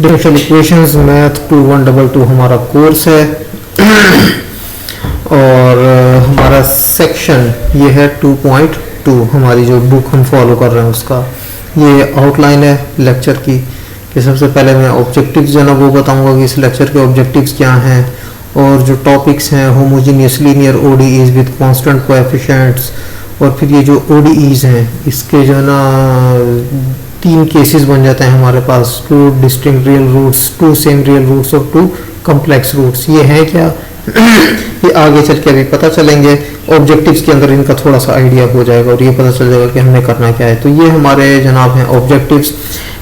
Differential equations math 2122 हमारा course है और हमारा सेक्शन ये है 2.2 हमारी जो बुक हम फॉलो कर रहे हैं उसका ये आउटलाइन है लेक्चर की। कि सबसे पहले मैं ऑब्जेक्टिव्स जो है ना वो बताऊंगा कि इस लेक्चर के ऑब्जेक्टिव्स क्या हैं और जो टॉपिक्स हैं homogeneous linear ODEs with constant coefficients, और फिर ये जो ओडीईज हैं इसके जो है ना 3 केसेस बन जाते हैं हमारे पास, 2 distinct real roots, 2 same real roots और 2 कॉम्प्लेक्स रूट्स। ये है क्या ये आगे चल के अभी पता चलेंगे। ऑब्जेक्टिव्स के अंदर इनका थोड़ा सा आइडिया हो जाएगा और ये पता चल जाएगा कि हमने करना क्या है। तो ये हमारे जनाब हैं ऑब्जेक्टिव्स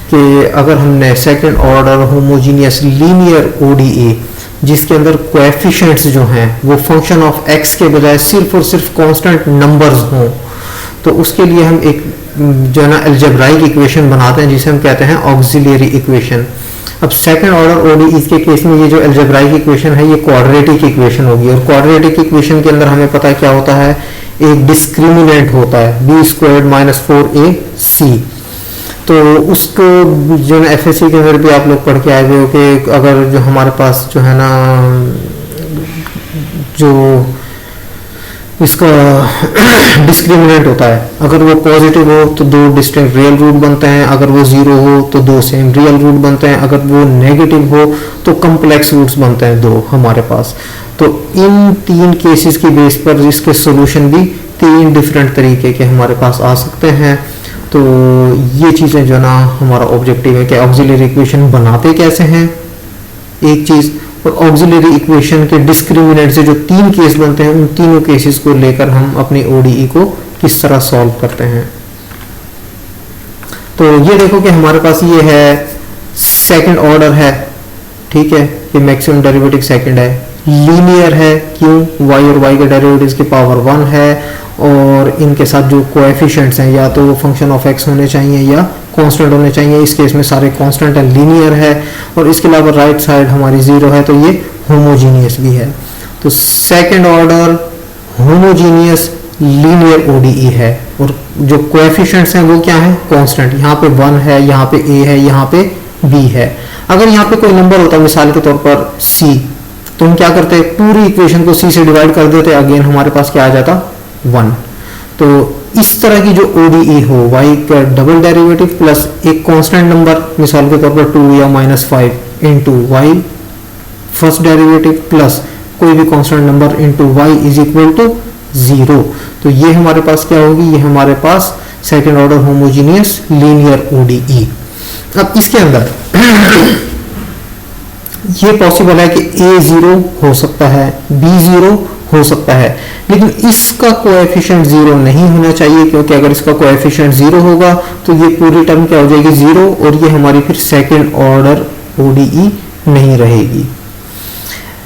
कि अगर हमने second order homogeneous linear ODE जिसके अंदर कोएफिशिएंट्स जो हैं वो फंक्शन ऑफ एक्स के बजाय सिर्फ और सिर्फ कांस्टेंट नंबर्स हों, तो उसके लिए हम एक जो है ना अलजेब्राइक इक्वेशन बनाते हैं जिसे हम कहते हैं ऑक्सिलरी इक्वेशन। अब सेकंड ऑर्डर ओडीई के केस में ये जो अलजेब्राइक इक्वेशन है ये क्वाड्रेटिक इक्वेशन होगी, और क्वाड्रेटिक इक्वेशन के अंदर हमें पता है क्या होता है, एक डिस्क्रिमिनेंट होता है b² - 4ac। तो उसको जो है एफएससी के अंदर भी आप लोग पढ़ के आए हुए हो कि अगर जो हमारे पास जो है ना जो इसका डिस्क्रिमिनेंट होता है अगर वो पॉजिटिव हो तो 2 डिस्टिंक्ट रियल रूट बनते हैं, अगर वो 0 हो तो 2 सेम रियल रूट बनते हैं, अगर वो नेगेटिव हो तो कॉम्प्लेक्स रूट्स बनते हैं 2 हमारे पास। तो इन 3 केसेस की बेस पर इसके सॉल्यूशन भी 3 डिफरेंट तरीके के हमारे पास आ सकते हैं। तो ये चीज़ें जो ना हमारा ऑब्जेक्टिव है कि ऑक्सिलरी इक्वेशन बनाते कैसे हैं एक चीज़, और ऑक्सिलरी इक्वेशन के डिस्क्रिमिनेंट से जो 3 केस बनते हैं उन तीनों केसेस को लेकर हम अपनी ओडीई को किस तरह सॉल्व करते हैं। तो ये देखो कि हमारे पास ये है सेकंड ऑर्डर है, ठीक है, ये मैक्सिमम डेरिवेटिव सेकंड है, लीनियर है क्यों, y और y के डेरिवेटिव्स की पावर 1 है, और इनके साथ जो कोएफिशिएंट्स हैं या तो वो फंक्शन ऑफ x होने चाहिए या कांस्टेंट होने चाहिए, इस केस में सारे कांस्टेंट है, लीनियर है, और इसके अलावा राइट साइड हमारी 0 है, तो ये होमोजीनियस भी है। तो second order homogeneous linear ODE है, और जो कोएफिशिएंट्स हैं वो क्या है, कांस्टेंट। यहाँ पे 1 है, यहाँ पे a है, यहाँ पे b है। अगर यहाँ पे कोई नंबर होता मिसाल के तौर पर c, तो हम क्या करते, पूरी इक्वेशन को c से डिवाइड कर देते, अगेन हमारे पास क्या आ जाता 1। तो इस तरह की जो ओडीई हो y का डबल डेरिवेटिव प्लस एक कांस्टेंट नंबर मिसाल के तौर पर 2 या -5 into y first derivative plus कोई भी constant number into y is equal to 0। तो ये हमारे पास क्या होगी, ये हमारे पास second order homogeneous linear ODE. अब इसके अंदर ये पॉसिबल है कि a0 हो सकता है, b0 हो सकता है, लेकिन इसका कोएफिशिएंट 0 नहीं होना चाहिए, क्योंकि अगर इसका कोएफिशिएंट 0 होगा तो ये पूरी टर्म क्या हो जाएगी 0, और ये हमारी फिर सेकंड ऑर्डर ओडीई नहीं रहेगी।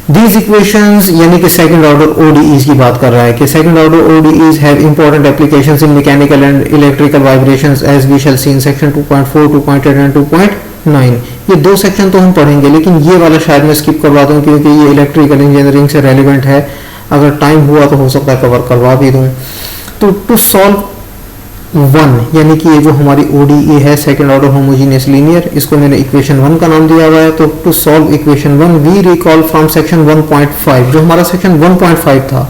These equations यानी कि सेकंड ऑर्डर ओडीईज की बात कर रहा है कि second order ODEs have important applications in mechanical and electrical vibrations as we shall see in section 2.4, 2.8 and 2.9। ये 2 सेक्शन तो हम पढ़ेंगे, लेकिन ये वाला शायद मैं स्किप करवा दूं क्योंकि ये इलेक्ट्रिकल इंजीनियरिंग से रेलिवेंट है, अगर टाइम हुआ तो हो सकता है कवर करवा भी दूं। तो टू सॉल्व 1 यानी कि ये जो हमारी ओडीई है सेकंड ऑर्डर होमोजीनियस लीनियर, इसको मैंने इक्वेशन 1 का नाम दिया हुआ है। तो to solve equation 1 we recall from section 1.5, जो हमारा सेक्शन 1.5 था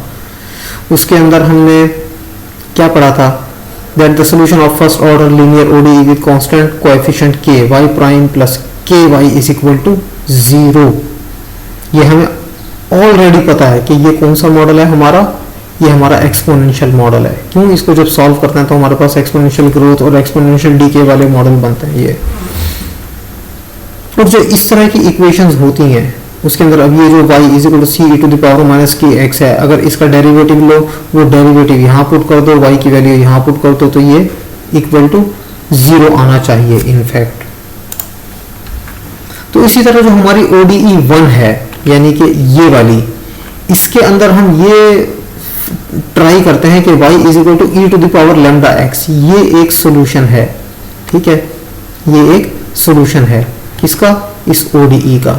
उसके अंदर हमने क्या पढ़ा था, that the solution of first order linear ODE with constant coefficient k y prime plus ky is equal to 0। ये हमें ऑलरेडी पता है कि ये कौन सा मॉडल है हमारा, ये हमारा एक्सपोनेंशियल मॉडल है। क्यों, इसको जब सॉल्व करते हैं तो हमारे पास एक्सपोनेंशियल ग्रोथ और एक्सपोनेंशियल डीके वाले मॉडल बनते हैं ये। और जो इस तरह की इक्वेशंस होती हैं उसके अंदर अब ये जो y is equal to c e to the power minus k x है, अगर इसका डेरिवेटिव लो वो डेरिवेटिव यहाँ पुट कर दो, y की वैल्यू यहाँ पुट कर दो, तो ये इक्वल टू 0 आना चाहिए इनफैक्ट। तो इसी तरह जो हमारी ओडीई 1 है यानी कि ये वाली, इसके अंदर हम ये ट्राई करते हैं कि y is equal to e to the power lambda x, ये एक सोल्यूशन है, ठीक है, ये एक सोल्यूशन है किसका, इस ओडीई का।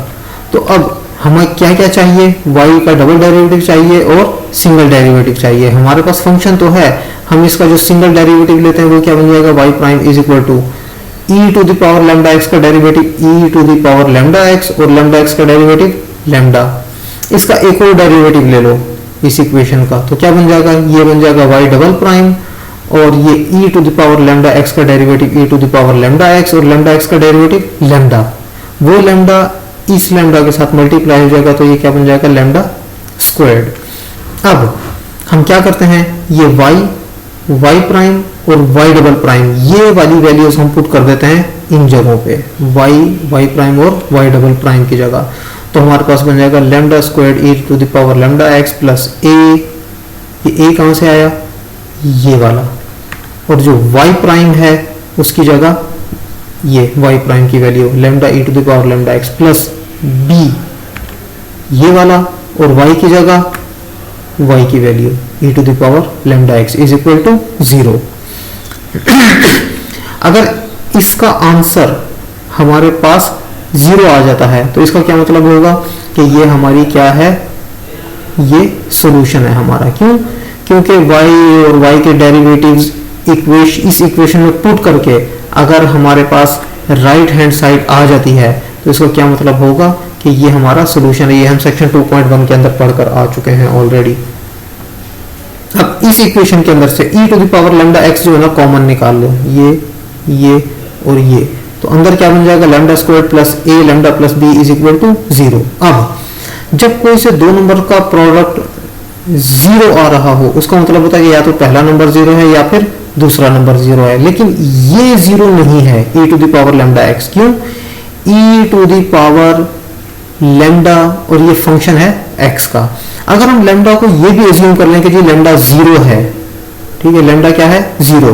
तो अब हमें क्या क्या चाहिए, y का डबल डेरिवेटिव चाहिए और सिंगल डेरिवेटिव चाहिए। हमारे पास फंक्शन तो है, हम इसका जो सिंगल डेरिवेटिव लेते हैं वो क्या बन जाएगा, y prime is equal to e to the power lambda x का derivative e to the power lambda x और लैम्डा एक्स का डेरिवेटिव लैम्डा, इसका एक और डेरिवेटिव ले लो इस इक्वेशन का, तो क्या बन जाएगा, ये बन जाएगा y डबल प्राइम, और ये e to the power lambda x का derivative e to the power lambda x और लैम्डा एक्स का डेरिवेटिव लैम्डा, वो लैम्डा इस लैम्डा के साथ मल्टीप्लाई हो जाएगा, तो ये क्या बन जाएगा, लैम्डा स्क्वायर्ड। अब हम क्या करते हैं, ये y प्राइम और y डबल प्राइम ये वाली वैल्यूज हम पुट कर देते हैं इन जगहों पे, y प्राइम और y डबल प्राइम की जगह, तो हमारे पास बन जाएगा lambda squared e to the power lambda x plus a, ये a कहां से आया, ये वाला, और जो y प्राइम है उसकी जगह ये y प्राइम की value lambda e to the power lambda x plus b, ये वाला, और y की जगह y की value e to the power lambda x is equal to 0। अगर इसका आंसर हमारे पास 0 आ जाता है तो इसका क्या मतलब होगा कि ये हमारी क्या है, ये सॉल्यूशन है हमारा। क्यों, क्योंकि y और y के डेरिवेटिव्स इस इक्वेशन में पुट करके अगर हमारे पास राइट हैंड साइड आ जाती है तो इसका क्या मतलब होगा कि ये हमारा सॉल्यूशन है। ये हम सेक्शन 2.1 के अंदर पढ़कर आ चुके हैं ऑलरेडी। अब इस इक्वेशन के अंदर से e to the power lambda x जो है ना कॉमन निकाल लो, ये और ये, तो अंदर क्या बन जाएगा, lambda square plus a lambda plus b is equal to 0। अब जब कोई से दो नंबर का प्रोडक्ट 0 आ रहा हो उसका मतलब होता है कि या तो पहला नंबर 0 है या फिर दूसरा नंबर 0 है, लेकिन ये 0 नहीं है e to the power lambda x. क्यों, e to the power lambda और ये फंक्शन है x का। अगर हम लैम्डा को ये भी एज्यूम कर लें कि जी लैम्डा 0 है, ठीक है, लैम्डा क्या है 0,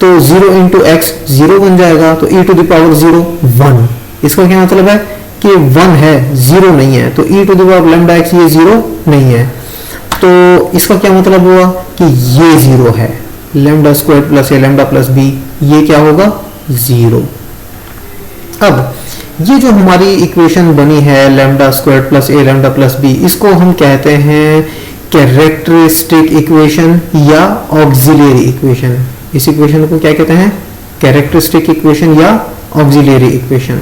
तो 0 इंटू एक्स 0 बन जाएगा, तो e टू द पावर 0 1। इसका क्या मतलब है कि 1 है, 0 नहीं है, तो e to the power lambda x ये 0 नहीं है, तो इसका क्या मतलब हुआ कि ये 0 है, लैम्डा स्क्वायर प्लस ए लैम्डा प्लस बी ये क्या होगा 0। अब ये जो हमारी इक्वेशन बनी है लैम्डा स्क्वायर प्लस ए लैम्डा प्लस बी, इसको हम कहते हैं कैरेक्टरिस्टिक इक्वेशन या ऑक्सिलरी इक्वेशन। इस इक्वेशन को क्या कहते हैं, कैरेक्टरिस्टिक इक्वेशन या ऑक्सिलरी इक्वेशन।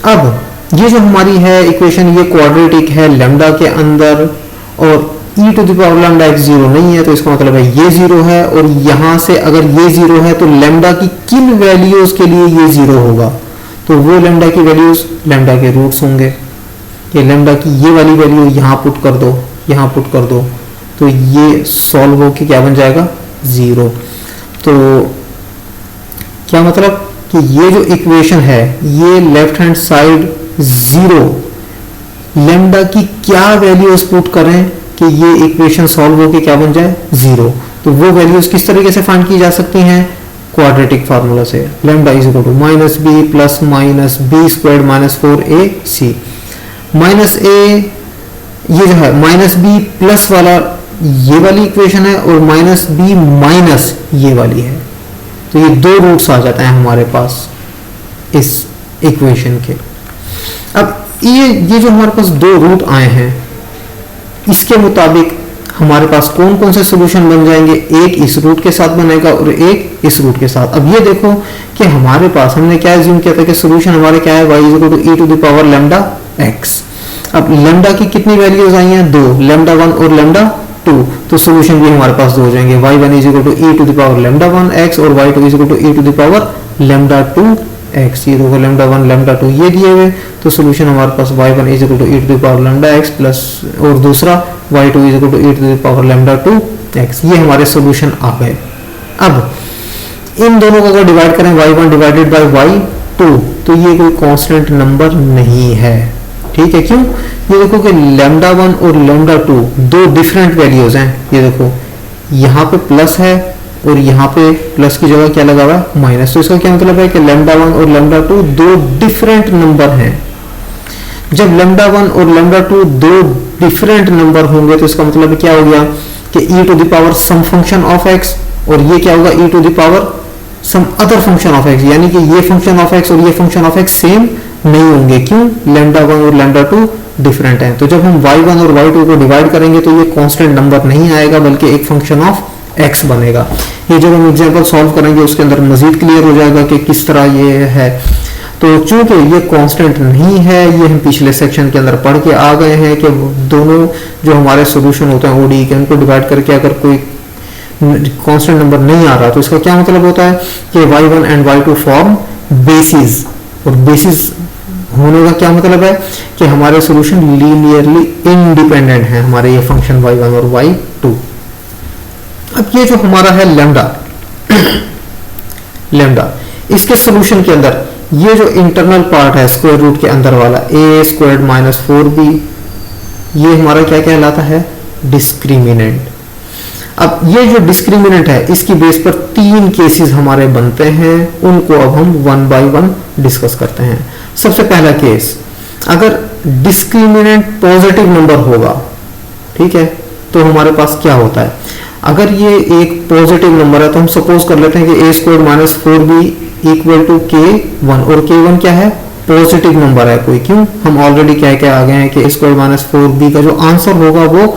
अब ये जो हमारी है इक्वेशन ये क्वाड्रेटिक है लैम्डा के अंदर, और e to the power lambda x 0 नहीं है, तो इसका मतलब है ये 0 है, और यहां से अगर ये 0 है तो लैम्डा की किन वैल्यूज के लिए ये 0 होगा, तो वो लैम्डा की वैल्यूज लैम्डा के रूट्स होंगे। ये लैम्डा की ये वाली वैल्यू यहाँ पुट कर दो, यहाँ पुट कर दो, तो ये सॉल्व होके क्या बन जाएगा 0। तो क्या मतलब कि ये जो इक्वेशन है ये लेफ्ट हैंड साइड 0, लैम्डा की क्या वैल्यूज पुट करें कि ये इक्वेशन सॉल्व होके क्या बन जाए 0। तो वो वैल्यूज किस तरीके से फाइंड की जा सकती हैं, क्वाड्रेटिक फार्मूला से, lambda is equal to minus b plus minus b square minus 4ac, minus a ये जो है माइनस बी प्लस वाला ये वाली इक्वेशन है, और माइनस बी माइनस ये वाली है, तो ये दो रूट्स आ जाते हैं हमारे पास इस इक्वेशन के। अब ये जो हमारे पास दो रूट आए हैं इसके मुताबिक हमारे पास कौन कौन से सॉल्यूशन बन जाएंगे, एक इस रूट के साथ बनेगा और एक इस रूट के साथ। अब ये देखो कि हमारे पास हमने क्या एज्यूम किया था कि सॉल्यूशन हमारे क्या है, y is equal to e to the power lambda x। अब लैम्डा की कितनी वैल्यूज आई हैं, 2, लैम्डा 1 और लैम्डा 2, तो सॉल्यूशन भी हमारे पास 2 हो जाएंगे, y1 is equal to e to the power lambda 1 x और y2 is equal to e to the power lambda 2 x। ये देखो लैम्डा 1 लैम्डा 2 ये दिए हुए, तो सॉल्यूशन हमारे पास y1 is equal to e to the power lambda x plus और दूसरा y2 is equal to e to the power lambda 2 x। ये हमारे सॉल्यूशन आ गए। अब इन दोनों को अगर डिवाइड करें y1 डिवाइडेड बाय y2 तो ये कोई कांस्टेंट नंबर नहीं है, ठीक है। क्यों, ये देखो कि लैम्डा 1 और लैम्डा 2 दो डिफरेंट वैल्यूज हैं। ये देखो यहाँ पे प्लस है और यहाँ पे प्लस की जगह क्या लगा हुआ है माइनस, तो इसका क्या मतलब है कि लैम्डा 1 और लैम्डा 2 दो डिफरेंट नंबर हैं। जब लैम्डा 1 और लैम्डा 2 दो डिफरेंट नंबर होंगे तो इसका मतलब क्या हो गया कि e to the power some function of x, और ये क्या होगा e to the power some other function of x, यानी कि ये फंक्शन ऑफ x और ये फंक्शन ऑफ x सेम नहीं होंगे। क्यों, लैम्डा 1 और लैम्डा 2 डिफरेंट हैं। तो जब हम y1 और y2 को डिवाइड करेंगे तो ये कांस्टेंट नंबर नहीं आएगा बल्कि एक फंक्शन ऑफ x बनेगा। ये जब हम एग्जांपल सॉल्व करेंगे उसके अंदर मजीद क्लियर हो जाएगा कि किस तरह ये है। तो चूंकि ये कांस्टेंट नहीं है, ये हम पिछले सेक्शन के अंदर पढ़ के आ गए हैं कि दोनों जो हमारे सॉल्यूशन होते हैं ओडी के, उनको डिवाइड करके अगर कोई कांस्टेंट नंबर नहीं आ रहा तो इसका क्या मतलब होता है कि y1 and y2 form basis, और बेसिस होने का क्या मतलब है कि हमारे सॉल्यूशन लीनियरली इंडिपेंडेंट हैं, हमारे ये फंक्शन y1 और y2। अब ये जो हमारा है लैम्डा इसके सॉल्यूशन के अंदर ये जो इंटरनल पार्ट है स्क्वायर रूट के अंदर वाला a स्क्वायर्ड माइनस 4b, ये हमारा क्या कहलाता है, डिस्क्रिमिनेंट। अब ये जो डिस्क्रिमिनेंट है इसकी बेस पर 3 केसेस हमारे बनते हैं, उनको अब हम 1 बाय 1 डिस्कस करते हैं। सबसे पहला केस, अगर डिस्क्रिमिनेंट पॉजिटिव नंबर होगा, ठीक है, तो हमारे पास क्या होता है, अगर ये एक पॉजिटिव नंबर है तो हम सपोज कर लेते हैं कि a square minus 4b equal to k1, और k1 क्या है, पॉजिटिव नंबर है कोई, क्यों, हम ऑलरेडी कह के आ गए हैं कि a स्क्वायर माइनस 4b का जो आंसर होगा वो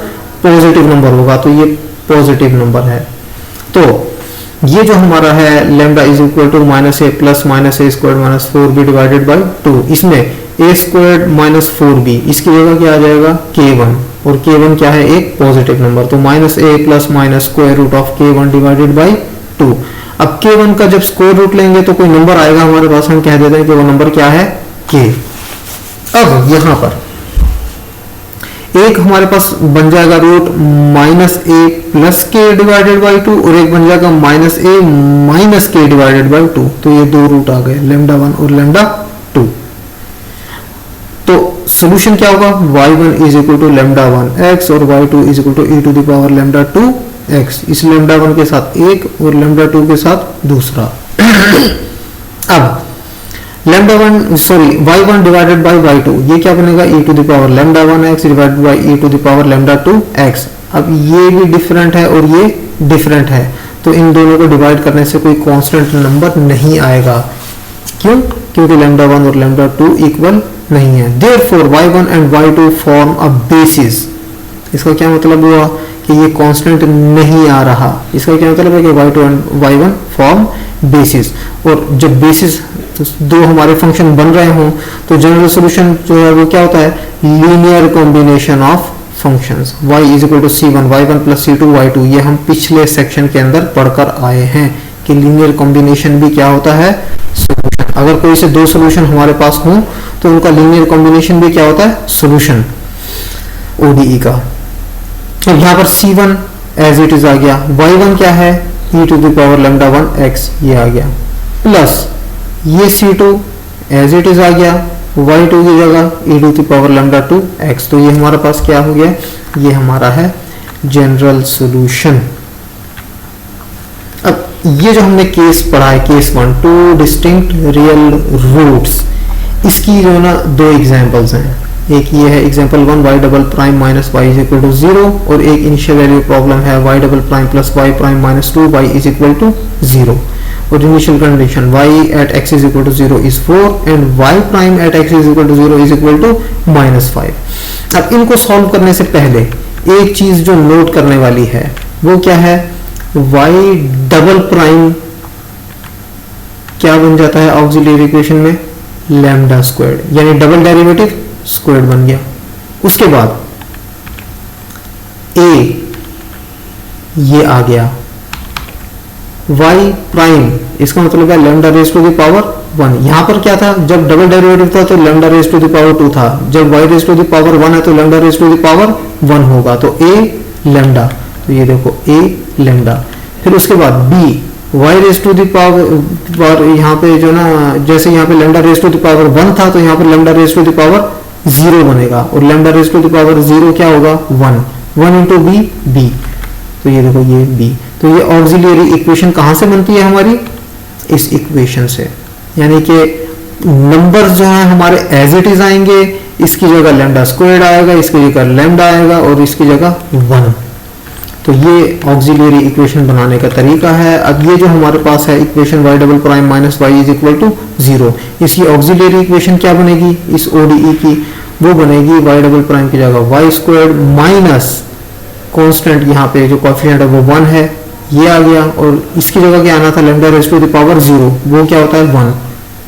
पॉजिटिव नंबर होगा, तो ये पॉजिटिव नंबर है। तो ये जो हमारा है lambda is equal to minus a plus minus a square minus 4b divided by 2, इसमें a स्क्वायर माइनस 4b इसकी जगह क्या आ जाएगा, k1, और k1 क्या है, एक पॉजिटिव नंबर, तो minus a plus minus square root of k1 divided by 2। अब k1 का जब स्क्वायर रूट लेंगे तो कोई नंबर आएगा हमारे पास, हम कह देते हैं कि वो नंबर क्या है, k। अब यहां पर एक हमारे पास बन जाएगा रूट माइनस ए प्लस के डिवाइडेड बाई 2, और एक बन जाएगा माइनस ए माइनस के डिवाइडेड बाई 2, तो ये 2 रूट आ गए, लैम्डा 1 और लैम्डा 2। तो सॉल्यूशन क्या होगा, y1 is equal to lambda 1 x और y2 is equal to e to the power lambda 2 x, इस लैम्डा 1 के साथ एक और लैम्डा 2 के साथ दूसरा। अब lambda 1 sorry y1 divided by y2, ये क्या बनेगा, e to the power lambda 1 x divided by e to the power lambda 2 x। अब ये भी डिफरेंट है और ये डिफरेंट है, तो इन दोनों को डिवाइड करने से कोई कांस्टेंट नंबर नहीं आएगा, क्यों, क्योंकि लैम्डा 1 और लैम्डा 2 इक्वल नहीं है। Therefore y1 and y2 form a basis. इसका क्या मतलब हुआ कि ये कांस्टेंट नहीं आ रहा, इसका क्या मतलब है कि y2 and y1 form basis, और जब बेसिस दो हमारे फंक्शन बन रहे हों तो जनरल सॉल्यूशन जो है वो क्या होता है, linear combination of functions, y is equal to c1 y1 plus c2 y2, ये हम पिछले सेक्शन के अंदर पढ़कर आए हैं कि लीनियर कॉम्बिनेशन भी क्या होता है, सॉल्यूशन। अगर कोई से दो सॉल्यूशन हमारे पास हों तो उनका लीनियर कॉम्बिनेशन भी क्या होता है, सॉल्यूशन ODE का। तो यहाँ पर c1 एज इट इज आ गया, y1 क्या है, e to the power lambda 1 x, ये आ गया, प्लस ये c2 एज इट इज आ गया, y2 की जगह e to the power lambda 2 x, तो ये हमारे पास क्या हो गया, ये हमारा है जनरल सॉल्यूशन। अब ये जो हमने केस पढ़ा है, केस 1, 2 डिस्टिंक्ट रियल रूट्स, इसकी जो ना 2 एग्जांपल्स हैं, एक ये है example 1 y double prime minus y is equal to 0, और एक इनिशियल वैल्यू प्रॉब्लम है y double prime plus y prime minus 2 y is equal to 0, और initial condition y at x is equal to 0 is 4 and y prime at x is equal to 0 is equal to -5। अब इनको solve करने से पहले एक चीज जो note करने वाली है वो क्या है, y डबल प्राइम क्या बन जाता है ऑक्सिलरी इक्वेशन में, लैम्डा स्क्वायर्ड, यानी डबल डेरिवेटिव स्क्वायर्ड बन गया। उसके बाद a ये आ गया, y प्राइम इसका मतलब है lambda raise to the power 1। यहां पर क्या था, जब डबल डेरिवेटिव था तो lambda raise to the power 2 था, जब y raise to the power 1 है तो lambda raise to the power 1 होगा, तो a लैम्डा, तो ये देखो a लैम्डा। फिर उसके बाद b y raise to the power, यहाँ पे जो ना जैसे यहाँ पे lambda raise to the power 1 था तो यहाँ पर lambda raise to the power 0 बनेगा, और lambda raise to the power 0 क्या होगा, 1 इंटू b, तो ये देखो ये b। तो ये ऑक्सिलरी इक्वेशन कहां से बनती है हमारी, इस इक्वेशन से, यानी कि नंबर्स जो हैं हमारे एज इट इज आएंगे, इसकी जगह लैम्डा स्क्वायर्ड आएगा, इसकी जगह लैम्डा आएगा और इसकी जगह 1। तो ये ऑक्सिलरी इक्वेशन बनाने का तरीका है। अब ये जो हमारे पास है equation y double prime minus y is equal to 0, इसकी ऑक्सिलरी इक्वेशन क्या बनेगी इस ODE की, वो बनेगी y डबल प्राइम की जगह y स्क्वायर्ड माइनस कांस्टेंट, यहाँ पे जो कोएफिशिएंट है वो 1 है, ये आ गया, और इसकी जगह क्या आना था, lambda raise to the power 0, वो क्या होता है 1,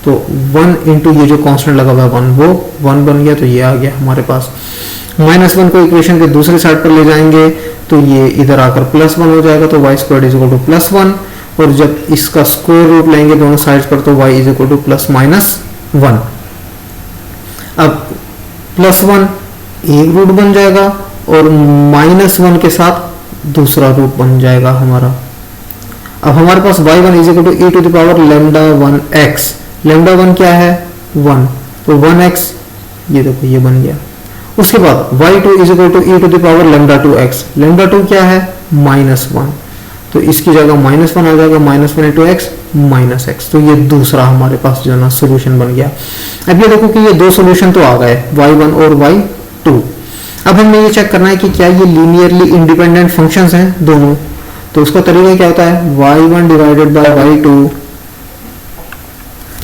तो 1 इंटू ये जो कांस्टेंट लगा हुआ है 1, वो 1 बन गया, तो ये आ गया हमारे पास। -1 को इक्वेशन के दूसरी साइड पर ले जाएंगे तो ये इधर आकर +1 हो जाएगा, तो y square is equal to +1, और जब इसका स्क्वायर रूट लेंगे दोनों साइड्स पर तो y इज इक्वल टू +-1। अब +1 एक रूट बन जाएगा और -1 के साथ दूसरा रूट बन जाएगा हमारा। अब हमारे पास y1 is equal to e to the power λ1x, λ1 क्या है 1, तो 1x, ये देखो ये बन गया। उसके बाद y2 is equal to e to the power λ2x, λ2 क्या है -1, तो इसकी जगह -1 आ जाएगा, -1 इंटू x -x, तो ये दूसरा हमारे पास जो ना सोल्यूशन बन गया। अब ये देखो कि ये दो सोल्यूशन तो आ गए, y1 और y2। अब हमें ये चेक करना है कि क्या ये लीनियरली इंडिपेंडेंट फंक्शंस हैं दोनों, तो उसका तरीका क्या होता है, y1 डिवाइडेड बाय y2,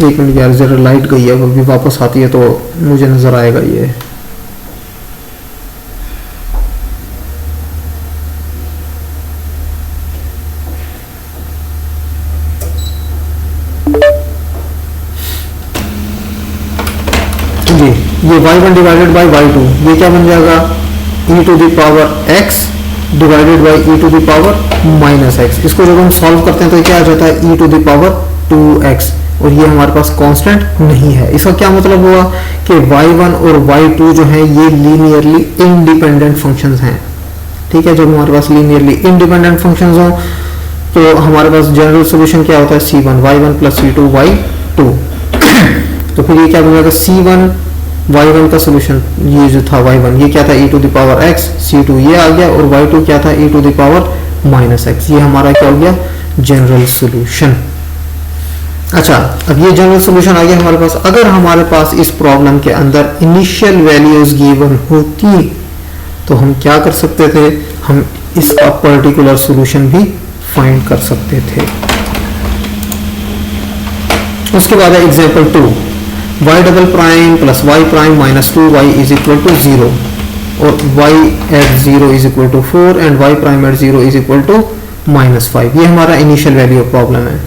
एक मिनट यार जरा लाइट गई है, अभी वापस आती है तो मुझे नजर आएगा ये। ये y1 डिवाइडेड बाय y2, ये क्या बन जाएगा e to the power x divided by e to the power -x। इसको जब हम सॉल्व करते हैं तो क्या आ जाता है e to the power 2x, और ये हमारे पास कांस्टेंट नहीं है। इसका क्या मतलब हुआ कि y1 और y2 जो है ये लीनियरली इंडिपेंडेंट फंक्शंस हैं। ठीक है, जब हमारे पास लीनियरली इंडिपेंडेंट फंक्शंस हो तो हमारे पास जनरल सोल्यूशन क्या होता है, c1 y1 plus c2 y2। तो फिर ये क्या बन जाएगा, c1 y1 का सोल्यूशन ये जो था y1, ये क्या था e to the power x, c2 ये आ गया, और y2 क्या था e to the power -x। ये हमारा क्या हो गया, जनरल सोल्यूशन। अच्छा, अब ये जनरल सोल्यूशन आ गया हमारे पास। अगर हमारे पास इस प्रॉब्लम के अंदर इनिशियल वैल्यूज गिवन होती तो हम क्या कर सकते थे, हम इसका पर्टिकुलर सोल्यूशन भी फाइंड कर सकते थे। उसके बाद है example 2, y double prime plus y prime minus 2y is equal to 0, और y at 0 is equal to 4 and y prime at 0 is equal to -5। ये हमारा इनिशियल वैल्यू ऑफ प्रॉब्लम है।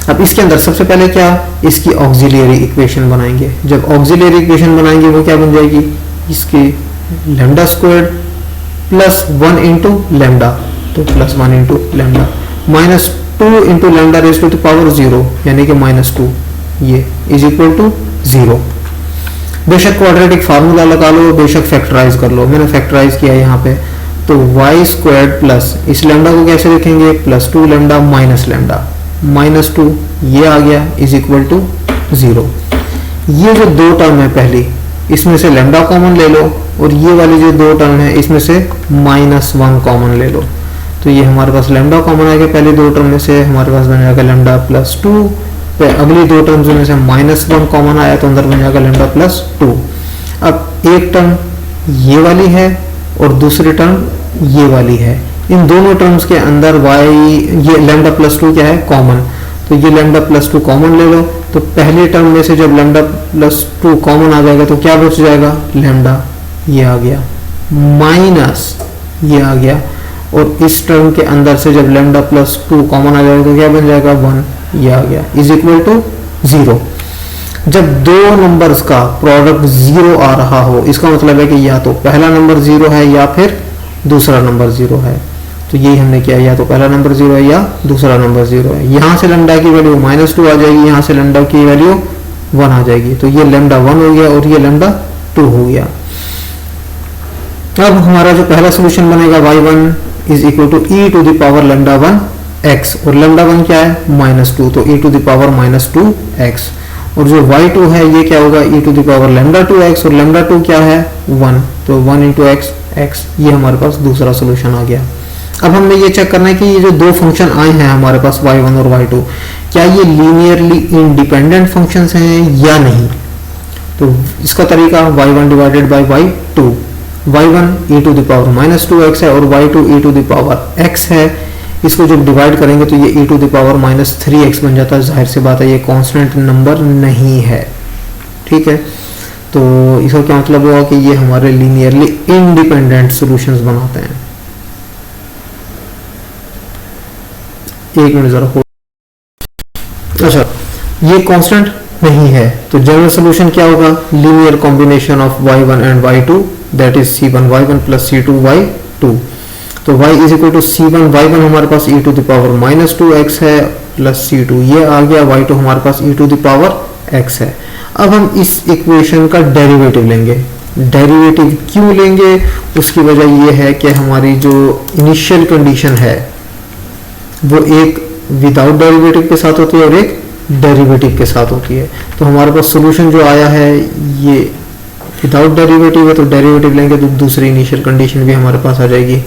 अब इसके अंदर सबसे पहले क्या, इसकी ऑक्सिलियरी इक्वेशन बनाएंगे। जब ऑक्सिलियरी इक्वेशन बनाएंगे वो क्या बन जाएगी, इसकी lambda squared plus 1 into lambda, तो plus 1 into lambda minus 2 into lambda raise to the power 0 यानी कि -2, ये इज इक्वल टू 0। बेशक क्वाड्रेटिक फार्मूला लगा लो, बेशक फैक्टराइज कर लो, मैंने फैक्टराइज किया यहाँ पे। तो y स्क्वायर्ड प्लस इस लैम्डा को कैसे लिखेंगे, +2 लैम्डा माइनस लैम्डा, -2 ये आ गया इज इक्वल टू 0। ये जो दो टर्म है पहली, इसमें से लैम्डा कॉमन ले लो, और ये वाली जो दो टर्म है इसमें से -1 कॉमन ले लो, तो ये हमारे पास लैम्डा कॉमन आएगा पहले दो टर्म में से, हमारे पास बन जाएगा लैम्डा +2। अगली दो टर्म्स में से -1 कॉमन आया तो अंदर बन जाएगा लैम्डा +2। अब एक टर्म ये वाली है और दूसरी टर्म ये वाली है, इन दोनों टर्म्स के अंदर ये लैम्डा +2 क्या है, कॉमन, तो ये लैम्डा +2 कॉमन ले लो। तो पहले टर्म में से जब लैम्डा +2 कॉमन आ जाएगा तो क्या बच जाएगा, लैम्डा ये आ गया माइनस ये आ गया, और इस टर्म के अंदर से जब लैम्डा +2 कॉमन आ जाएगा तो क्या बन जाएगा 1 ये आ गया इज इक्वल टू 0। जब दो नंबर्स का प्रोडक्ट 0 आ रहा हो, इसका मतलब है कि या तो पहला नंबर 0 है या फिर दूसरा नंबर 0 है। तो यही हमने किया, या तो पहला नंबर 0 है या दूसरा नंबर 0 है। यहाँ से लैम्डा की वैल्यू -2 आ जाएगी, यहाँ से लैम्डा की वैल्यू 1 आ जाएगी, तो ये लैम्डा 1 हो गया और ये लैम्डा 2 हो गया। अब हमारा जो पहला सोल्यूशन बनेगा y1 is equal to e to the power lambda 1 x, और लैम्डा 1 क्या है -2, तो e to the power -2x, और जो y2 है ये क्या होगा e to the power lambda 2x, और लैम्डा 2 क्या है 1, तो 1 इंटू x, ये हमारे पास दूसरा सोल्यूशन आ गया। अब हमें ये चेक करना है कि ये जो दो फंक्शन आए हैं हमारे पास y1 और y2, क्या ये लीनियरली इंडिपेंडेंट फंक्शंस हैं या नहीं। तो इसका तरीका y1 divided by y2, y1 e to the power -2x है और y2 e to the power x है। इसको जब डिवाइड करेंगे तो ये e to the power -3x बन जाता है। जाहिर सी बात है ये कांस्टेंट नंबर नहीं है, ठीक है। तो इसका क्या मतलब हुआ कि ये हमारे लीनियरली इंडिपेंडेंट सॉल्यूशंस बनाते हैं। एक मिनट जरा हो। अच्छा, ये कांस्टेंट नहीं है तो जनरल सोल्यूशन क्या होगा, linear combination of y1 and y2 that is c1 y1 plus c2 y2। तो y is equal to c1 y1 हमारे पास e to the power minus 2x है प्लस c2 ये आ गया, y2 हमारे पास e to the power x है। अब हम इस इक्वेशन का डेरिवेटिव लेंगे। डेरिवेटिव क्यों लेंगे, उसकी वजह यह है कि हमारी जो इनिशियल कंडीशन है वो एक विदाउट डेरिवेटिव के साथ होती है और एक डेरिवेटिव के साथ होती है। तो हमारे पास सॉल्यूशन जो आया है ये विदाउट डेरिवेटिव है, तो डेरिवेटिव लेंगे तो दूसरी इनिशियल कंडीशन भी हमारे पास आ जाएगी।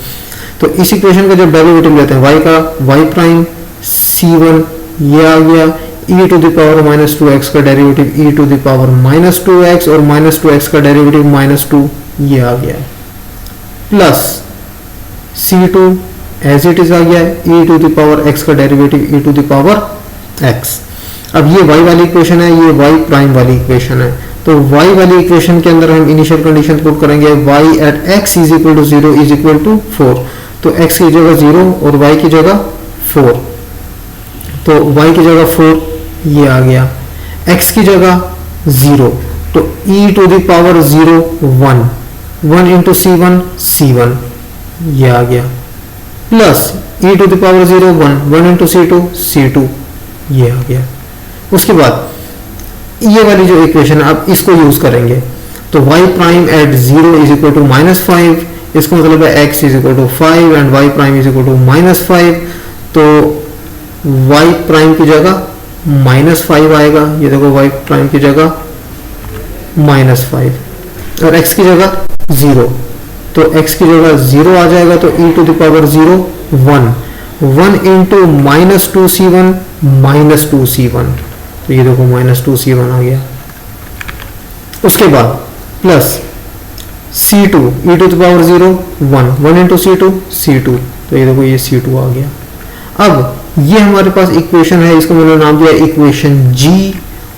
तो इस इक्वेशन का जब डेरिवेटिव लेते हैं y का, y प्राइम c1 ये आ गया, e to the power minus 2x का derivative e to the power minus 2x और माइनस 2x का डेरिवेटिव माइनस 2 ये आ गया, plus c2 as it is आ गया, e to the power x का derivative e to the power x। अब ये y वाली इक्वेशन है, ये y प्राइम वाली इक्वेशन है। तो y वाली इक्वेशन के अंदर हम इनिशियल कंडीशन पुट करेंगे, y at x is equal to 0 is equal to 4। तो x की जगह 0 और y की जगह 4, तो y की जगह 4 ये आ गया, x की जगह 0 तो e to the power 0 1 into c1 c1 ये आ गया, plus e to the power 0 1 into c2 c2 ये आ गया। उसके बाद ये वाली जो इक्वेशन है अब इसको यूज करेंगे, तो y prime at 0 is equal to minus 5, इसका मतलब है x is equal to 5 and y prime is equal to minus 5। तो y प्राइम की जगह माइनस 5 आएगा, ये देखो y प्राइम की जगह माइनस 5 और x की जगह 0, तो x की जगह 0 आ जाएगा, तो e to the power 0 1 into minus 2c1 minus 2c1, तो ये देखो माइनस 2c1 आ गया। उसके बाद plus c2 e to the power 0 1 into c2 c2, तो ये देखो ये c2 आ गया। अब ये हमारे पास इक्वेशन है, इसको मैंने नाम दिया इक्वेशन G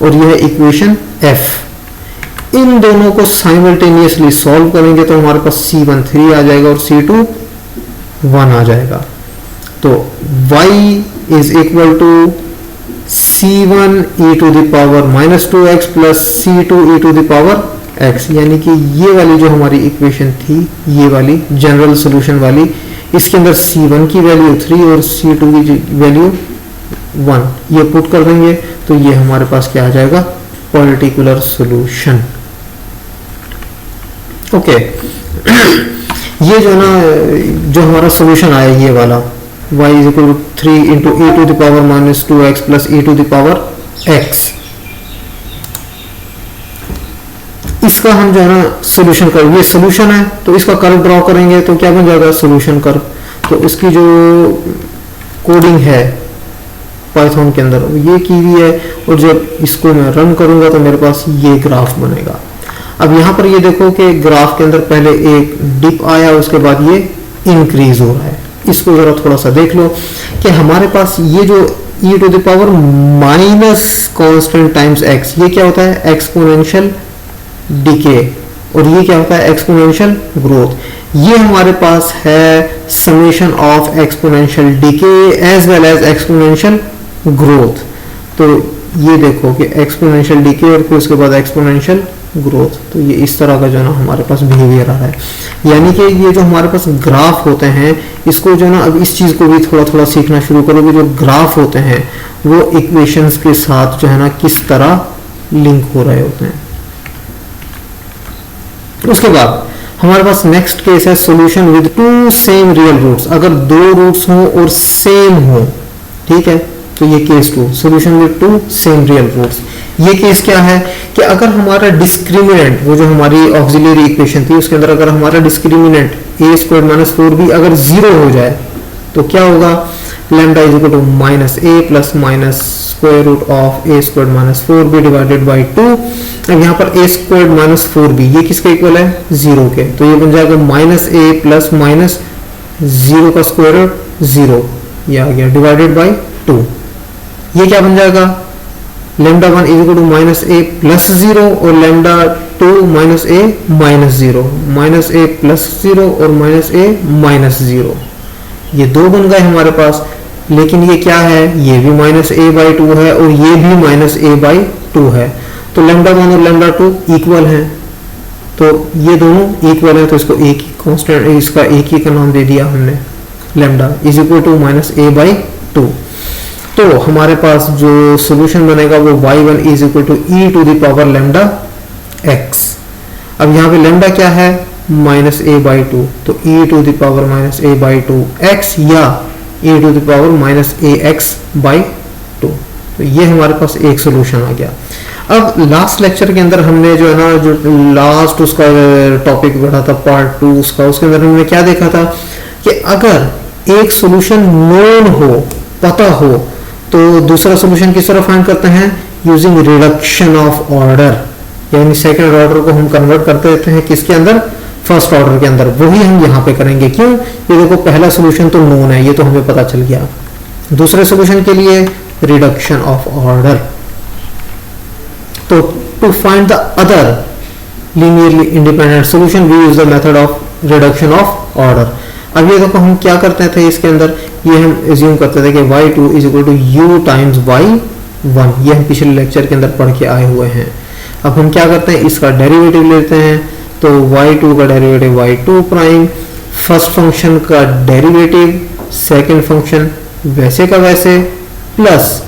और ये है इक्वेशन F। इन दोनों को साइमल्टेनियसली सॉल्व करेंगे तो हमारे पास c1 3 आ जाएगा और c2 1 आ जाएगा। तो y is equal to c1 e to the power minus 2x plus c2 e to the power x, यानी कि ये वाली जो हमारी इक्वेशन थी ये वाली जनरल सॉल्यूशन वाली, इसके अंदर c1 की वैल्यू 3 और c2 की वैल्यू 1 ये पुट कर देंगे तो ये हमारे पास क्या आ जाएगा, पर्टिकुलर सॉल्यूशन। ओके ये जो ना जो हमारा सॉल्यूशन आया ये वाला y is equal to 3 into e to the power minus 2x plus e to the power x, इसका हम जो है ना सोल्यूशन कर्व, ये सोल्यूशन है तो इसका कर्व ड्रॉ करेंगे तो क्या बन जाएगा सोल्यूशन कर्व। तो इसकी जो कोडिंग है पाइथन के अंदर ये की हुई है और जब इसको मैं रन करूंगा तो मेरे पास ये ग्राफ बनेगा। अब यहाँ पर ये देखो कि ग्राफ के अंदर पहले एक डिप आया उसके बाद ये इंक्रीज हो रहा है। इसको जरा थोड़ा सा देख लो कि हमारे पास ये जो e to the power minus constant times x ये क्या होता है एक्सपोनेंशियल डिके और ये क्या होता है एक्सपोनेंशियल ग्रोथ। ये हमारे पास है summation of exponential decay as well as exponential growth. तो ये देखो कि एक्सपोनेंशियल डिके और फिर उसके बाद एक्सपोनेंशियल ग्रोथ, तो ये इस तरह का जो है ना हमारे पास बिहेवियर आ रहा है। यानी कि ये जो हमारे पास ग्राफ होते हैं इसको जो ना अब इस चीज को भी थोड़ा थोड़ा सीखना शुरू करोगे, जो ग्राफ होते हैं वो इक्वेशंस के साथ जो है ना किस तरह लिंक हो रहे होते हैं। उसके बाद हमारे पास नेक्स्ट केस है solution with two same real roots. अगर दो रूट्स हो और सेम हो, ठीक है, तो ये case 2 solution with two same real roots. ये केस क्या है कि अगर हमारा डिस्क्रिमिनेंट वो जो हमारी ऑक्सिलरी इक्वेशन थी उसके अंदर अगर हमारा discriminant a square minus 4b अगर 0 हो जाए तो क्या होगा, lambda is equal to minus a plus minus square root of a square minus 4b divided by 2। अब यहाँ पर a स्क्वायर माइनस 4b ये किसका इक्वल है 0 के, तो ये बन जाएगा माइनस a प्लस माइनस 0 का स्क्वायर रूट 0 ये आ गया डिवाइडेड बाई 2। ये क्या बन जाएगा lambda 1 is equal to minus a plus 0 और lambda 2 minus a minus 0, minus a plus 0 और माइनस a माइनस 0, ये दो बन गए हमारे पास। लेकिन ये क्या है, ये भी माइनस ए बाई टू है और ये भी माइनस ए बाई टू है, तो लैम्डा 1 और लैम्डा 2 इक्वल हैं, तो ये दोनों इक्वल है, तो इसको एक ही कांस्टेंट, इसका एक ही का नाम दे दिया हमने, lambda is equal to minus a by two. तो हमारे पास जो सोल्यूशन बनेगा वो y1 is equal to e to the power lambda x। अब यहाँ पे लैम्डा क्या है, माइनस ए बाई टू, तो e to the power minus a by two x या e to the power minus a x by two. तो ये हमारे पास एक सोल्यूशन आ गया। अब लास्ट लेक्चर के अंदर हमने जो है ना, जो लास्ट उसका टॉपिक बढ़ा था पार्ट 2 उसका, उसके अंदर हमने क्या देखा था कि अगर एक सोल्यूशन नोन हो, पता हो, तो दूसरा सोल्यूशन किस तरह फाइंड करते हैं, यूजिंग रिडक्शन ऑफ ऑर्डर, यानी सेकंड ऑर्डर को हम कन्वर्ट करते रहते हैं किसके अंदर, फर्स्ट ऑर्डर के अंदर। वही हम यहाँ पे करेंगे। क्यों, ये देखो पहला सोल्यूशन तो नोन है, ये तो हमें पता चल गया। दूसरे सोल्यूशन के लिए रिडक्शन ऑफ ऑर्डर, तो to find the other linearly independent solution we use the method of reduction of order. अब ये देखो हम क्या करते थे इसके अंदर, ये हम एज्यूम करते थे कि y2 is equal to u times y1, ये हम पिछले लेक्चर के अंदर पढ़ के आए हुए हैं। अब हम क्या करते हैं, इसका डेरिवेटिव लेते हैं, तो y2 का derivative y2 prime, first function का डेरिवेटिव सेकंड फंक्शन वैसे का वैसे, प्लस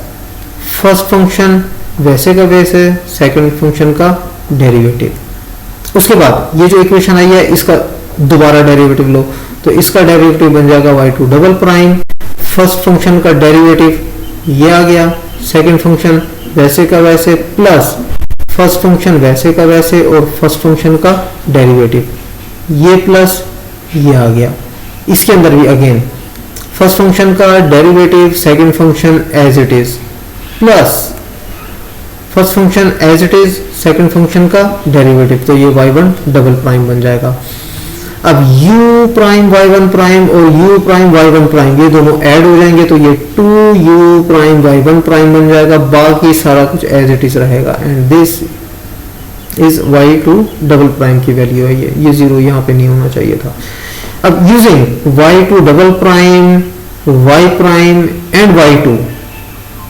फर्स्ट फंक्शन वैसे का वैसे सेकंड फंक्शन का डेरिवेटिव। उसके बाद ये जो इक्वेशन आई है इसका दोबारा डेरिवेटिव लो, तो इसका डेरिवेटिव बन जाएगा y2 double prime, first function का डेरिवेटिव ये आ गया, सेकंड फंक्शन वैसे का वैसे, प्लस फर्स्ट फंक्शन वैसे का वैसे और फर्स्ट फंक्शन का डेरिवेटिव ये प्लस ये आ गया। इसके अंदर भी अगेन फर्स्ट फंक्शन का derivative second function as it is, plus first function as it is second function का डेरिवेटिव, तो ये y1 डबल प्राइम बन जाएगा। अब u प्राइम y1 प्राइम और u प्राइम y1 प्राइम ये दोनों ऐड हो जाएंगे, तो ये 2u प्राइम y1 प्राइम बन जाएगा, बाकी सारा कुछ एज इट इज रहेगा, and this is y2 double prime की वैल्यू है, ये जीरो यहाँ पे नहीं होना चाहिए था। अब using y2 double prime, y prime and y2,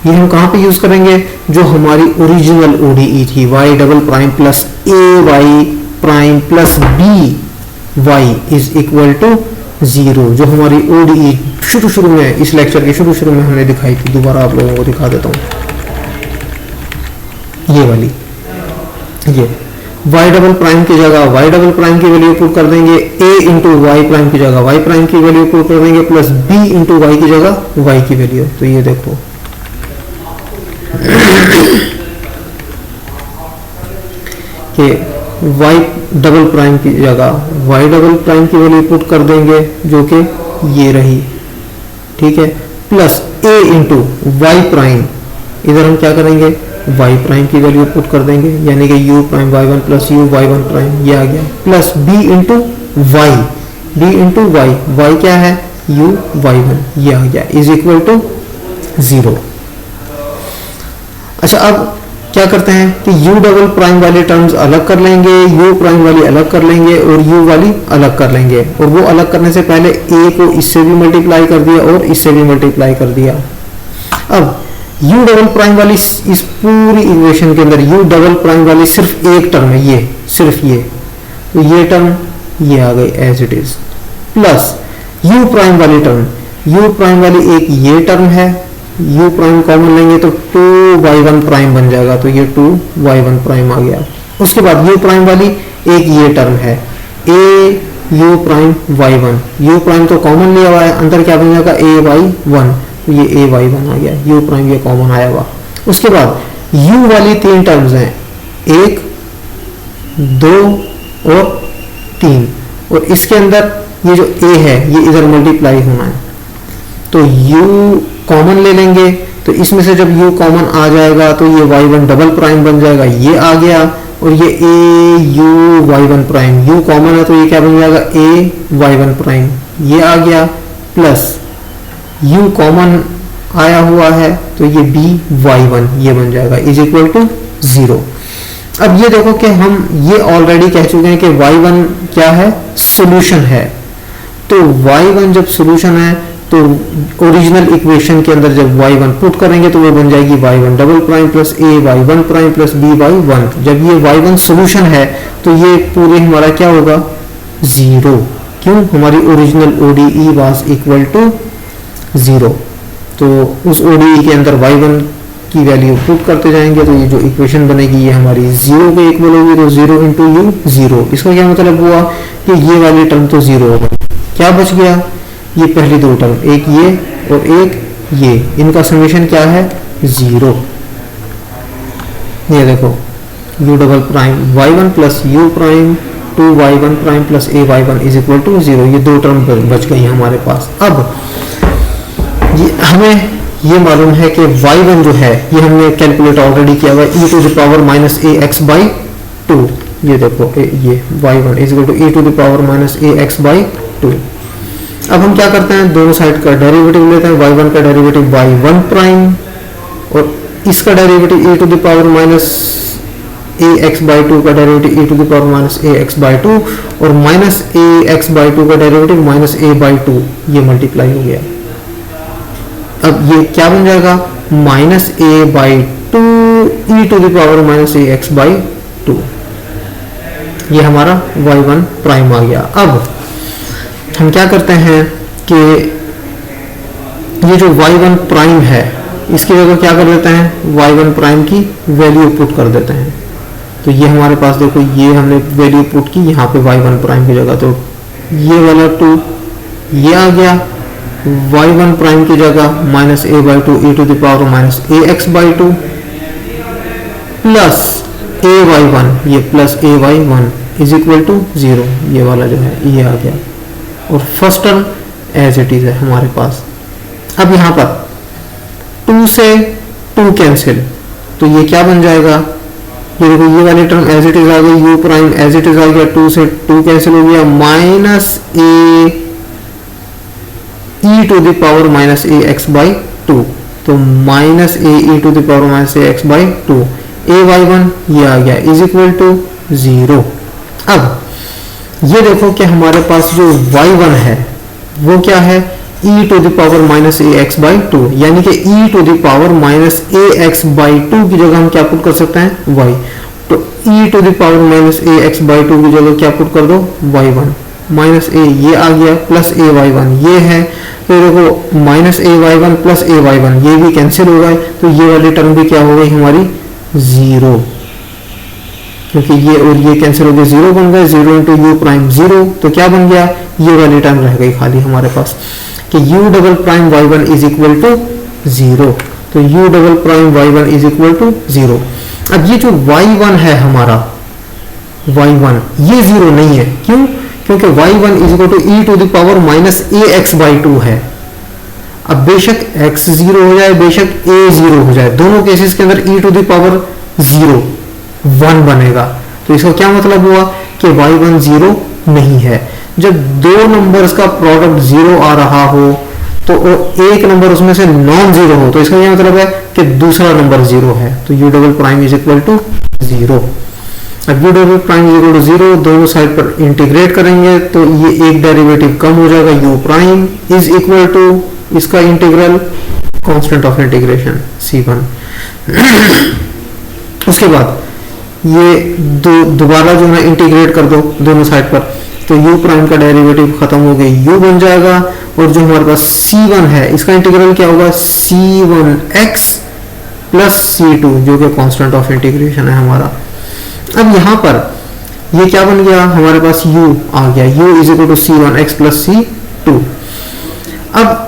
ये हम कहाँ पे यूज करेंगे, जो हमारी ओरिजिनल ODE थी, y double prime plus ay prime plus by is equal to 0, जो हमारी ODE शुरू में, इस लेक्चर के शुरू में हमने दिखाई थी। दोबारा आप लोगों को दिखा देता हूँ, ये वाली, ये y डबल प्राइम की जगह y डबल प्राइम की वैल्यू पुट कर देंगे, a इंटू वाई प्राइम की जगह y प्राइम की वैल्यू पुट कर देंगे, प्लस b इंटू वाई की जगह y की वैल्यू। तो ये देखो कि y डबल प्राइम की जगह y डबल प्राइम की वैल्यू पुट कर देंगे जो कि ये रही, ठीक है, plus a into y prime, इधर हम क्या करेंगे, y प्राइम की वैल्यू पुट कर देंगे, यानी कि u prime y1 plus u y1 prime ये आ गया, plus b into y, b into y, y क्या है u y1 ये आ गया, इज इक्वल टू 0। अच्छा, अब क्या करते हैं कि u डबल प्राइम वाले टर्म्स अलग कर लेंगे, u प्राइम वाली अलग कर लेंगे और u वाली अलग कर लेंगे, और वो अलग करने से पहले a को इससे भी मल्टीप्लाई कर दिया और इससे भी मल्टीप्लाई कर दिया। अब u डबल प्राइम वाली इस पूरी इक्वेशन के अंदर u डबल प्राइम वाली सिर्फ एक टर्म है, ये सिर्फ ये, तो ये टर्म ये आ गई as it is, plus u prime वाली टर्म, u प्राइम वाली एक ये टर्म है, u प्राइम कॉमन लेंगे तो 2y1 प्राइम बन जाएगा, तो ये 2y1 प्राइम आ गया। उसके बाद u प्राइम वाली एक ये टर्म है a u prime y1, u prime तो कॉमन लिया हुआ है, अंदर क्या बन जाएगा a y1, तो ये a y1 आ गया, u प्राइम ये कॉमन आया हुआ। उसके बाद u वाली तीन टर्म्स हैं, 1 2 और 3, और इसके अंदर ये जो a है ये इधर मल्टीप्लाई होना है, तो u कॉमन ले लेंगे, तो इसमें से जब u कॉमन आ जाएगा तो ये y1 डबल प्राइम बन जाएगा, ये आ गया, और ये a u y1 prime, u common है तो ये क्या बन जाएगा a y1 प्राइम ये आ गया, प्लस u कॉमन आया हुआ है तो ये b y1 ये बन जाएगा, इज इक्वल टू 0। अब ये देखो कि हम ये ऑलरेडी कह चुके हैं कि y1 क्या है, सोल्यूशन है, तो y1 जब सोल्यूशन है तो ओरिजिनल इक्वेशन के अंदर जब y1 पुट करेंगे तो वो बन जाएगी y1 double prime plus a y1 prime plus b y1। जब ये y1 सॉल्यूशन है तो ये पूरे हमारा क्या होगा 0, क्यों, हमारी original ODE was equal to 0। तो उस ODE के अंदर y1 की वैल्यू पुट करते जाएंगे तो ये जो इक्वेशन बनेगी ये हमारी 0 के इक्वल होगी। तो 0 इंटू यू 0, इसका क्या मतलब हुआ कि ये वाली टर्म तो 0 होगा। क्या बच गया, ये पहली दो टर्म, एक ये और एक ये, इनका समेशन क्या है 0। ये देखो u double prime y1 plus u prime 2y1 prime plus a y1 is equal to 0। ये दो टर्म बच गई हमारे पास। अब ये हमें ये मालूम है कि y1 जो है ये हमने कैलकुलेट ऑलरेडी किया हुआ e to the power minus a x by 2। ये देखो ये y1 is equal to e to the power minus a x by 2। अब हम क्या करते हैं, दोनों साइड का डेरिवेटिव लेते हैं। y1 का डेरिवेटिव y1 प्राइम और इसका derivative e to the power minus a x by 2 का derivative e to the power minus a x by 2 और माइनस ए एक्स बाई 2 का डेरिवेटिव माइनस ए बाई 2, ये multiply हो गया। अब ये क्या बन जाएगा minus a by 2 e to the power minus a x by 2। ये हमारा y1 प्राइम आ गया। अब हम क्या करते हैं कि ये जो y1 प्राइम है इसकी जगह क्या कर देते हैं, y1 प्राइम की वैल्यू पुट कर देते हैं। तो ये हमारे पास देखो ये हमने वैल्यू पुट की यहाँ पे y1 प्राइम की जगह, तो ये वाला 2 ये आ गया, y1 प्राइम की जगह minus a by 2 e to the power minus a x by 2 plus a y 1, ये plus a y 1 is equal to 0। ये वाला जो है ये आ गया और first term as it is है हमारे पास। अब यहाँ पर 2 से 2 कैंसिल, तो ये क्या बन जाएगा, ये देखो ये वाली टर्म एज इट इज आ गई, u prime as it is आ गया, 2 से 2 कैंसिल हो गया, minus a e to the power minus a x by 2। तो minus a e to the power minus a x by 2, a y 1 ये आ गया इज इक्वल टू 0। अब ये देखो कि हमारे पास जो y1 है वो क्या है, e to the power minus a x by 2, यानी कि e to the power minus a x by 2 की जगह हम क्या पुट कर सकते हैं y। तो e to the power minus a x by 2 की जगह क्या पुट कर दो y1, माइनस ए ये आ गया प्लस ए वाई 1 ये है। तो देखो minus A y 1 plus a y 1 ये भी कैंसिल हो गए, तो ये वाली टर्म भी क्या हो गई हमारी 0, क्योंकि ये और ये कैंसिल हो गए 0 बन गए, 0 इंटू यू प्राइम 0। तो क्या बन गया, ये वाली टर्म रह गई खाली हमारे पास कि u double prime y1 is equal to 0। तो u double prime y1 is equal to 0। अब ये जो y1 है हमारा y1 ये 0 नहीं है, क्यों, क्योंकि y1 is equal to e to the power minus a x by 2 है। अब बेशक x 0 हो जाए बेशक a 0 हो जाए, दोनों केसेस के अंदर e टू द पावर 0 1 बनेगा। तो इसका क्या मतलब हुआ कि y1 0 नहीं है। जब दो नंबर्स का प्रोडक्ट 0 आ रहा हो तो एक नंबर उसमें से नॉन 0 हो, तो इसका क्या मतलब है कि दूसरा नंबर 0 है। तो u double prime is equal to 0। अब u double prime is equal to 0, दोनों साइड पर इंटीग्रेट करेंगे तो ये एक डेरिवेटिव कम हो जाएगा, u prime is equal to इसका integral constant of integration c1। उसके बाद ये दोबारा जो है इंटीग्रेट कर दो दोनों साइड पर, तो u प्राइम का डेरिवेटिव खत्म हो गया, u बन जाएगा। और जो हमारे पास c1 है इसका इंटीग्रल क्या होगा, c1x प्लस c2 जो कि कांस्टेंट ऑफ इंटीग्रेशन है हमारा। अब यहाँ पर ये क्या बन गया हमारे पास u आ गया, u is equal to c1x plus c2। अब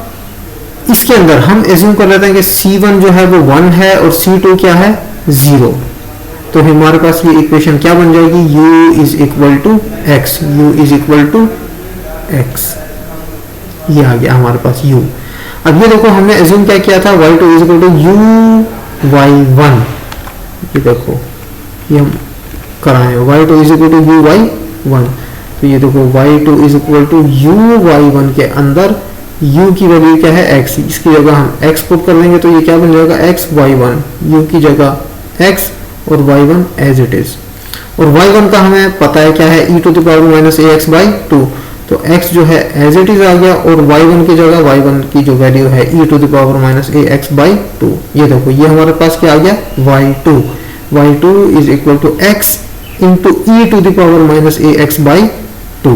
इसके अंदर हम एज्यूम कर लेते हैं कि c1 जो है वो 1 है और c2 क्या है 0। तो हमारे पास ये इक्वेशन क्या बन जाएगी, u is equal to x, u is equal to x, ये आ गया हमारे पास u। अब ये देखो हमने एज्यूम क्या किया था, y2 is equal to u y1, ये देखो ये हम कराए y2 is equal to u y1। तो ये देखो y2 is equal to u y1 के अंदर u की वैल्यू क्या है x, इसकी जगह हम x पुट कर देंगे तो ये क्या बन जाएगा x y1, u की जगह x और y1 एज इट इज। और y1 का हमें पता है क्या है, e to the power minus a x by 2। तो x जो है एज इट इज आ गया और y1 की जगह y1 की जो वैल्यू है e to the power minus a x by two. ये देखो ये हमारे पास क्या आ गया y2 is equal to x into e to the power minus a x by two.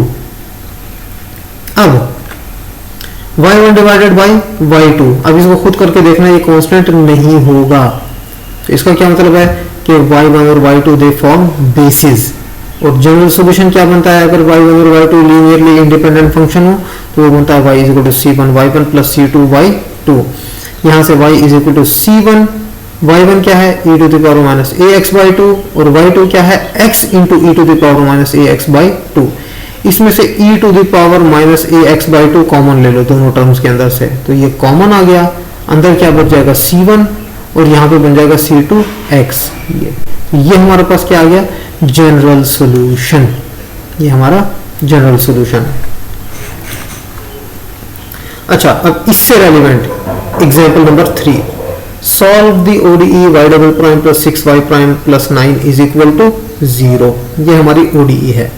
अब y1 डिवाइडेड बाई y2, अब इसको खुद करके देखना, ये कांस्टेंट नहीं होगा। तो इसका क्या मतलब है कि y1 और y2 दे फॉर्म बेसिस, और जनरल सॉल्यूशन क्या बनता है अगर y1 और y2 लीनियरली इंडिपेंडेंट फंक्शन हो तो वो बनता है y is equal to c1 y1 plus c2 y2। यहाँ से y is equal to c1, y1 क्या है e to the power minus a x by two और y2 क्या है x into e to the power minus a x by two. इसमें से e to the power minus a x by two common ले लो दोनों terms के अंदर से, तो ये कॉमन आ गया, अंदर क्या बच जाएगा c1 और यहाँ पे बन जाएगा c2x। ये हमारे पास क्या आ गया जनरल सॉल्यूशन, ये हमारा जनरल सॉल्यूशन है। अच्छा अब इससे relevant example number 3, solve the ODE y double prime plus 6y prime plus 9 is equal to 0। ये हमारी ODE है।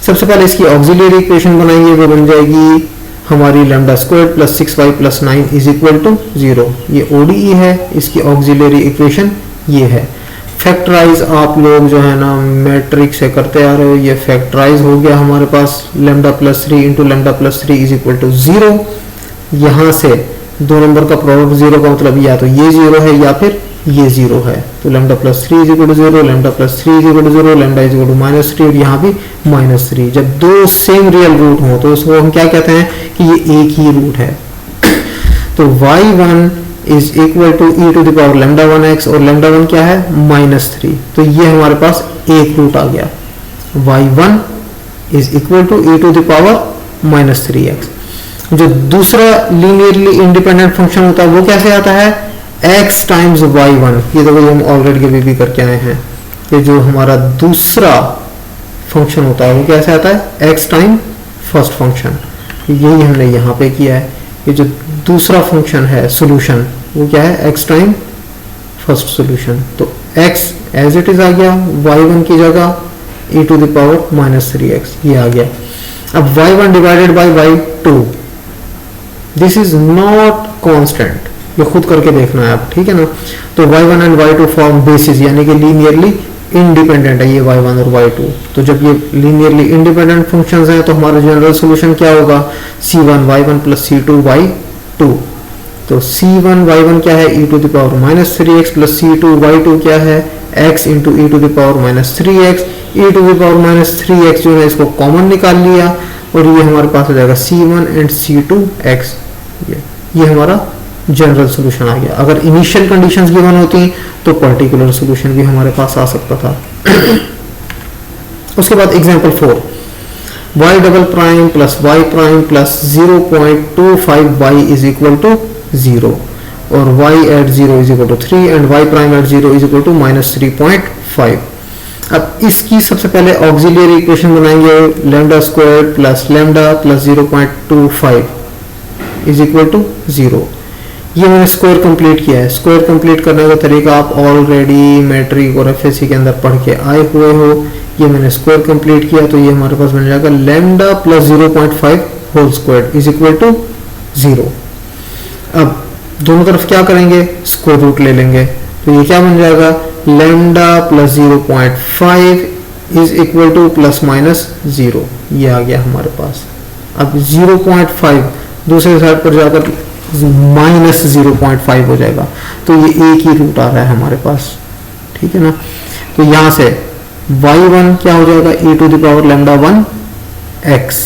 सबसे पहले इसकी ऑक्सिलरी इक्वेशन बनाएंगे, वो बन जाएगी हमारी lambda square plus 6y plus 9 is equal to 0। ये ODE है, इसकी ऑक्सिलरी इक्वेशन ये है। फैक्टराइज आप लोग जो है ना मैट्रिक्स से करते आ रहे हो, ये फैक्टराइज हो गया हमारे पास lambda plus 3 into lambda plus 3 is equal to 0। यहाँ से दो नंबर का प्रोडक्ट 0 का मतलब या तो ये 0 है या फिर ये 0 है, तो lambda plus 3 is equal to 0, lambda plus 3 is equal to 0, lambda is equal to minus 3 और यहाँ भी माइनस 3। जब दो सेम रियल रूट हो तो उसको हम क्या कहते हैं कि ये एक ही रूट है। तो y1 is equal to e to the power lambda 1x और लैम्डा 1 क्या है माइनस 3, तो ये हमारे पास एक रूट आ गया। y1 is equal to e to the power minus 3x। जो दूसरा लीनियरली इंडिपेंडेंट फंक्शन होता है वो कैसे आता है x टाइम्स y1। ये तो हम ऑलरेडी भी करके आए हैं कि जो हमारा दूसरा फंक्शन होता है वो कैसे आता है x टाइम फर्स्ट फंक्शन। यही हमने यहाँ पे किया है, ये जो दूसरा फंक्शन है सॉल्यूशन वो क्या है x टाइम फर्स्ट सॉल्यूशन। तो x एज इट इज आ गया, y1 की जगह e to the power minus 3x ये आ गया। अब y1 divided by y2, this is not constant, ये खुद करके देखना है आप, ठीक है ना। तो y1 and y2 form basis यानी कि लीनियरली इंडिपेंडेंट है ये y1 और y2। तो जब ये लीनियरली इंडिपेंडेंट फंक्शंस हैं तो हमारा जनरल सॉल्यूशन क्या होगा c1 y1 plus c2 y2। तो c1 y1 क्या है e to the power minus 3x plus c2 y2 क्या है x into e to the power minus 3x। e to the power minus 3x जो है इसको कॉमन निकाल लिया और ये हमारे पास हो जाएगा c1 एंड c2x। ये हमारा जनरल सॉल्यूशन आ गया। अगर इनिशियल कंडीशंस गिवन होती तो पर्टिकुलर सॉल्यूशन भी हमारे पास आ सकता था। उसके बाद example 4, y double prime plus y prime plus 0.25y is equal to 0 और y at 0 is equal to 3 and y prime at 0 is equal to minus 3.5। अब इसकी सबसे पहले ऑक्सिलरी इक्वेशन बनाएंगे, lambda square plus lambda plus 0.25 is equal to 0। ये मैंने square complete किया है। स्क्वायर कंप्लीट करने का तरीका आप ऑलरेडी मैट्रिक और एफएससी के अंदर पढ़ के आए हुए हो। ये मैंने स्क्वायर कंप्लीट किया तो ये हमारे पास बन जाएगा lambda plus 0.5 whole square is equal to 0। अब दोनों तरफ क्या करेंगे स्क्वायर रूट ले लेंगे, तो ये क्या बन जाएगा lambda plus 0.5 is equal two plus minus 0। ये आ गया हमारे पास। अब 0.5 दूसरे साइड पर जाकर माइनस 0.5 हो जाएगा, तो ये एक ही रूट आ रहा है हमारे पास, ठीक है ना। तो यहां से y1 क्या हो जाएगा e to the power lambda 1 x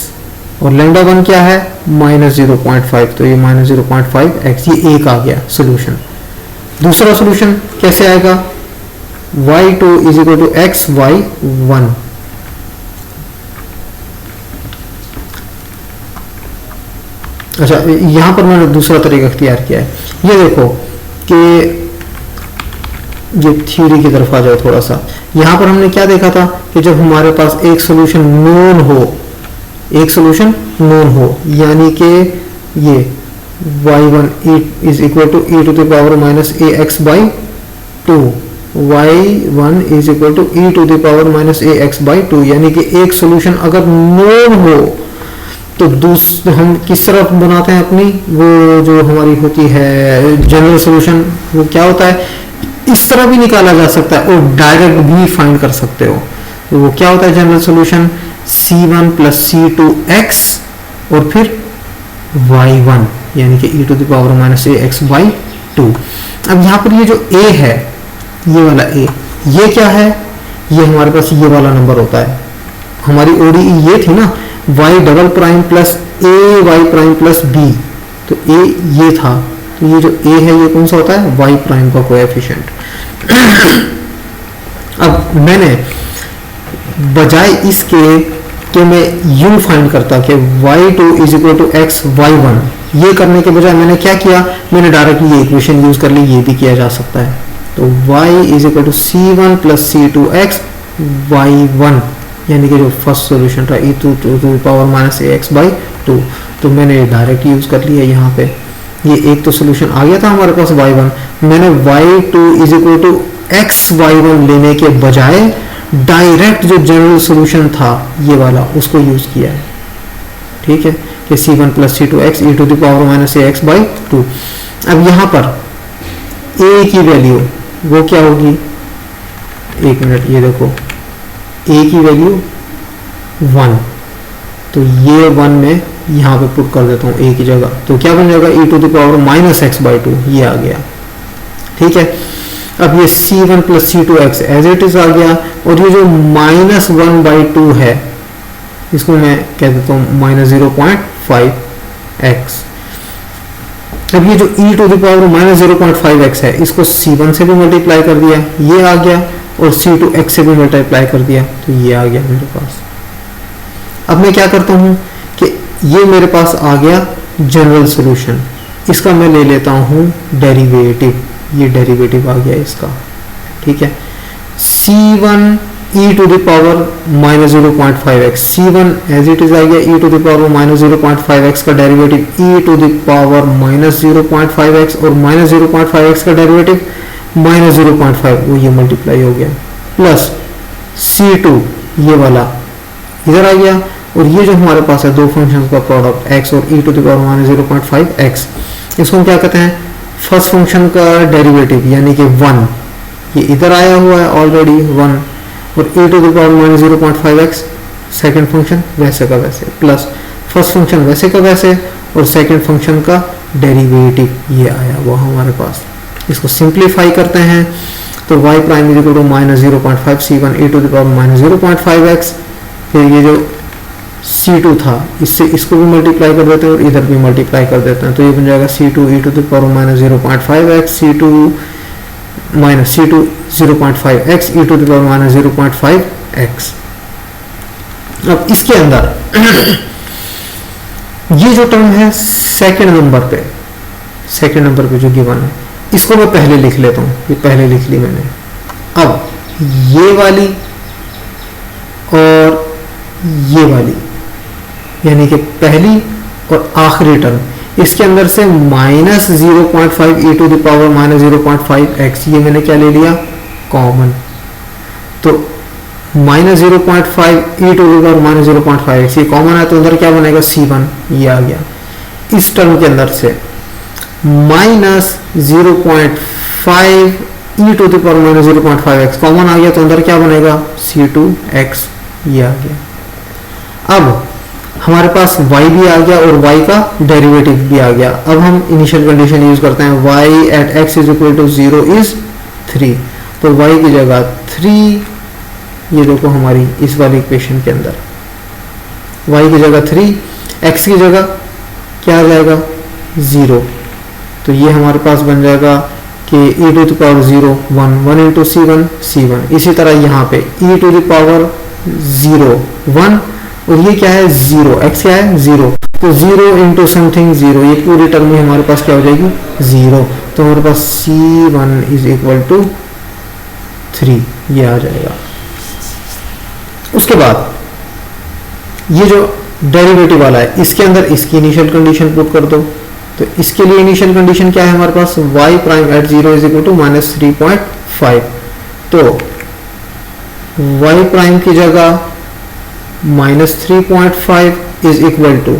और लैम्डा 1 क्या है माइनस 0.5, तो ये माइनस 0.5 x, ये एक आ गया सोल्यूशन। दूसरा सोल्यूशन कैसे आएगा y2 is equal to x y1। अच्छा यहां पर मैंने दूसरा तरीका इख्तियार किया है। ये देखो कि ये थ्योरी की तरफ आ जाओ थोड़ा सा। यहां पर हमने क्या देखा था कि जब हमारे पास एक सोल्यूशन नोन हो, एक सोल्यूशन नोन हो यानी कि ये y1 is equal to e to the power minus a x by 2, y1 is equal to e to the power minus a x by 2, यानी कि एक सोल्यूशन अगर नोन हो तो हम किस तरफ बनाते हैं अपनी वो जो हमारी होती है जनरल सॉल्यूशन, वो क्या होता है, इस तरह भी निकाला जा सकता है और डायरेक्ट भी फाइंड कर सकते हो। तो वो क्या होता है general solution, c1 plus c2x और फिर y1 यानी कि e to the power minus ax/2। अब यहाँ पर ये जो a है, ये वाला a, ये क्या है, ये हमारे पास ये वाला नंबर होता है। हमारी ODE ये थी ना, y double prime plus a y prime plus b, तो a ये था, तो ये जो a है ये कौन सा होता है, y प्राइम का कोएफिशिएंट। अब मैंने बजाय इसके कि मैं u फाइंड करता कि y2 is equal to x y1, ये करने के बजाय मैंने क्या किया, मैंने डायरेक्ट ये इक्वेशन यूज कर ली, ये भी किया जा सकता है। तो y is equal to c1 plus c2x y1 यानी कि जो फर्स्ट सॉल्यूशन था e to the power minus ax/2, तो मैंने डायरेक्ट यूज कर लिया यहाँ पे। ये एक तो सॉल्यूशन आ गया था हमारे पास y1, मैंने y2 is equal to x y1 लेने के बजाय डायरेक्ट जो जनरल सॉल्यूशन था ये वाला उसको यूज किया है। ठीक है, कि c1 plus c2x e to the power minus ax/2। अब यहाँ पर a की वैल्यू वो क्या होगी, एक मिनट, ये देखो a की वैल्यू 1, तो ये 1 में यहाँ पे पुट कर देता हूँ a की जगह, तो क्या बन जाएगा e to the power minus x/2, ये आ गया। ठीक है, अब ये c1 plus c2x as it is आ गया, और ये जो -1/2 है इसको मैं कह देता हूँ -0.5x। अब ये जो e to the power -0.5x है इसको c1 से भी मल्टीप्लाई कर दिया, ये आ गया, और c2x से भी मल्टीप्लाई कर दिया, तो ये आ गया मेरे पास। अब मैं क्या करता हूँ कि ये मेरे पास आ गया जनरल सॉल्यूशन, इसका मैं ले लेता हूँ डेरिवेटिव, ये डेरिवेटिव आ गया इसका। ठीक है, c1 e to the power -0.5x, c1 as it is आ गया e to the power -0.5x का derivative e to the power -0.5x, और -0.5x का डेरिवेटिव -0.5, वो ये मल्टीप्लाई हो गया, प्लस c2 ये वाला इधर आ गया, और ये जो हमारे पास है दो फंक्शंस का प्रोडक्ट x और e to the power -0.5x, इसको हम क्या कहते हैं, फर्स्ट फंक्शन का डेरिवेटिव यानी कि 1, ये इधर आया हुआ है ऑलरेडी 1, और e to the power -0.5x second function वैसे का वैसे, प्लस फर्स्ट फंक्शन वैसे का वैसे, और सेकेंड फंक्शन का डेरिवेटिव ये आया हुआ हमारे पास। इसको सिंप्लीफाई करते हैं तो y prime is equal to -0.5 c1 e to the power -0.5x, फिर ये जो c2 था इससे इसको भी मल्टीप्लाई कर देते हैं और इधर भी मल्टीप्लाई कर देते हैं, तो ये बन जाएगा c2 e to the power -0.5x c2 0.5x e to the power -0.5x। अब इसके अंदर ये जो टर्म है सेकंड नंबर पे जो गिवन है, इसको मैं पहले लिख लेता हूँ, ये पहले लिख ली मैंने। अब ये वाली और ये वाली यानी कि पहली और आखिरी टर्म, इसके अंदर से -0.5 e to the power -0.5x, ये मैंने क्या ले लिया, कॉमन, तो -0.5 e to the power -0.5x ये कॉमन है, तो अंदर क्या बनेगा c1, ये आ गया। इस टर्म के अंदर से -0.5 e to the power -0.5x common आ गया, तो अंदर क्या बनेगा c2x, ये आ गया। अब हमारे पास y भी आ गया और y का डेरिवेटिव भी आ गया। अब हम इनिशियल कंडीशन यूज करते हैं, y at x is equal to 0 is 3, तो y की जगह 3, ये देखो हमारी इस वाली इक्वेशन के अंदर y की जगह 3, x की जगह क्या आ जाएगा 0, तो ये हमारे पास बन जाएगा कि e to the power 0 1 into c1, इसी तरह यहाँ पे e टू द पावर 0 1, और ये क्या है 0, x क्या है 0, तो 0 इंटू समथिंग 0, ये पूरी टर्म में हमारे पास क्या हो जाएगी 0, तो हमारे पास c1 इज इक्वल टू 3, ये आ जाएगा। उसके बाद ये जो डेरिवेटिव वाला है इसके अंदर इसकी इनिशियल कंडीशन पुट कर दो, तो इसके लिए इनिशियल कंडीशन क्या है हमारे पास, y prime at 0 is equal to -3.5, तो y प्राइम की जगह -3.5 इज इक्वल टू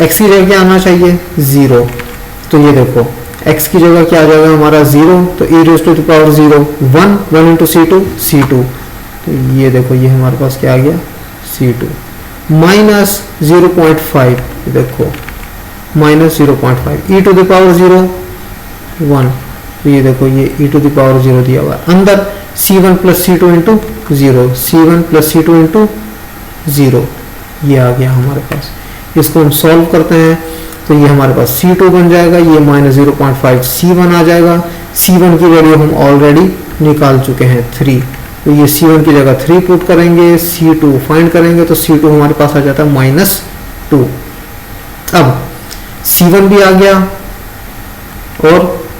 x की जगह क्या आना चाहिए 0। तो ये देखो x की जगह क्या आ जाएगा हमारा 0, तो e raise to the power 0 1 into C2। तो ये देखो ये हमारे पास क्या आ गया C2 माइनस 0.5, देखो minus 0.5 e to the power 0 1। तो ये देखो ये e टू द पावर 0 दिया हुआ है, अंदर C1 plus C2 into 0, C1 plus C2 into 0, ये आ गया हमारे पास। इसको हम सॉल्व करते हैं तो ये हमारे पास C2 बन जाएगा, ये माइनस 0.5 C1 आ जाएगा। C1 की वैल्यू हम ऑलरेडी निकाल चुके हैं 3, तो ये C1 की जगह 3 पुट करेंगे, C2 फाइंड करेंगे तो C2 हमारे पास आ जाता है -2। अब C1 भी आ गया और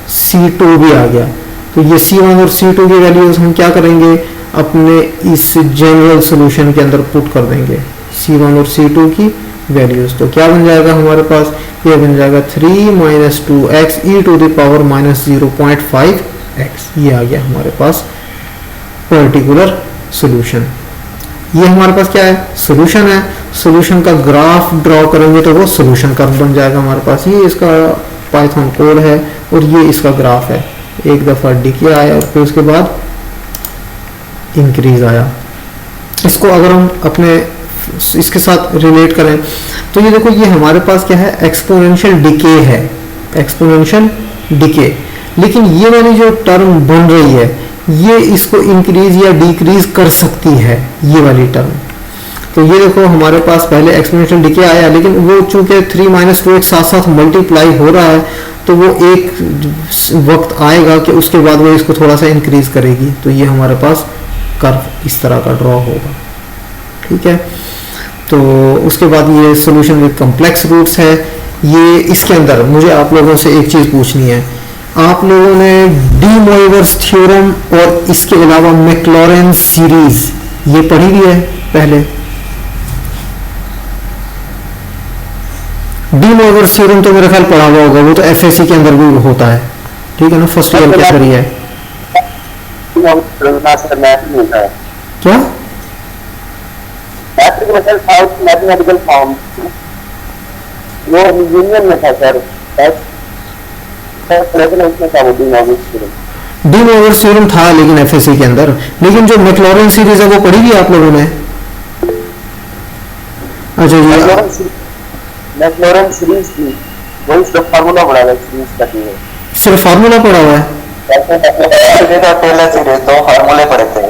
C2 भी आ गया, तो ये C1 और C2 की वैल्यूज हम क्या करेंगे अपने इस जनरल सॉल्यूशन के अंदर पुट कर देंगे C1 और C2 की वैल्यूज। तो क्या बन जाएगा हमारे पास, ये बन जाएगा 3 minus 2x e to the power -0.5x। ये आ गया हमारे पास पर्टिकुलर सॉल्यूशन। ये हमारे पास क्या है सॉल्यूशन है। सॉल्यूशन का ग्राफ ड्रॉ करेंगे तो वो सॉल्यूशन कर्व बन जाएगा हमारे पास। ये इसका पाइथन कोड है और ये इसका ग्राफ है। एक दफ़ा डिके आया और फिर उसके बाद इंक्रीज आया। इसको अगर हम अपने इसके साथ रिलेट करें तो ये देखो ये हमारे पास क्या है एक्सपोनेंशियल डिके है, एक्सपोनेंशियल डिके। लेकिन ये वाली जो टर्म बन रही है ये इसको इंक्रीज या डिक्रीज कर सकती है, ये वाली टर्म। तो ये देखो हमारे पास पहले एक्सपोनेंशियल डिके आया, लेकिन वो चूंकि 3 माइनस 2 एक साथ साथ मल्टीप्लाई हो रहा है तो वो एक वक्त आएगा कि उसके बाद वो इसको थोड़ा सा इंक्रीज करेगी। तो ये हमारे पास कर्व इस तरह का ड्रॉ होगा, ठीक है। तो उसके बाद ये सॉल्यूशन विद कॉम्प्लेक्स रूट्स है। ये इसके अंदर मुझे आप लोगों से एक चीज़ पूछनी है, आप लोगों ने डी मोइवर्स थ्योरम और इसके अलावा मैक्लॉरेन सीरीज ये पढ़ी हुई है पहले। डी मोइवर्स थ्योरम तो मेरा ख्याल पढ़ा हुआ होगा, वो तो एफएससी के अंदर भी होता है, ठीक है ना, फर्स्ट ईयर के अंदर ही है। क्या मैथमेटिकल फॉर्म वो यूनियन में था सर, डी मोइवर्स थ्योरम था लेकिन एफएससी के अंदर। लेकिन जो मैक्लॉरेन सीरीज है वो पढ़ी हुई आप लोगों ने? अच्छा जी, मैक्लॉरेन सीरीज की वही सिर्फ फार्मूला पढ़ा है, सीरीज का है सिर्फ फार्मूला पढ़ा हुआ है। टेलर सीरीज दो फार्मूले पढ़े थे,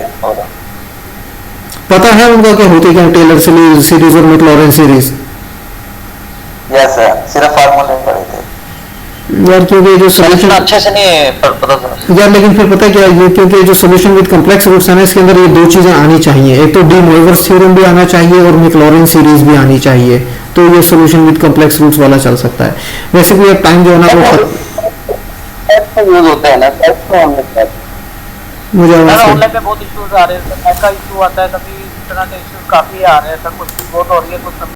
पता है उनका क्या होते क्या टेलर सीरीज और मैक्लॉरेन सीरीज? यस सर, सिर्फ फार्मूले पढ़े थे यार, क्योंकि जो सॉल्यूशन अच्छे से नहीं पता था यार, लेकिन फिर पता क्या ये, क्योंकि जो सॉल्यूशन विद कॉम्प्लेक्स रूट्स है ना, इसके अंदर ये दो चीजें आनी चाहिए, एक तो डी मोइवर्स थ्योरम भी आना चाहिए और मैक्लॉरेन सीरीज भी आनी चाहिए, तो ये सॉल्यूशन विद कॉम्प्लेक्स रूट्स वाला चल सकता है। वैसे भी अब टाइम जो है ना वो यूज होता है ना, मुझे ऑनलाइन पे बहुत इश्यूज आ रहे हैं, सर का इशू आता है, कभी इंटरनेट इश्यूज काफी आ रहे हैं सर, कुछ बहुत हो रही है, कुछ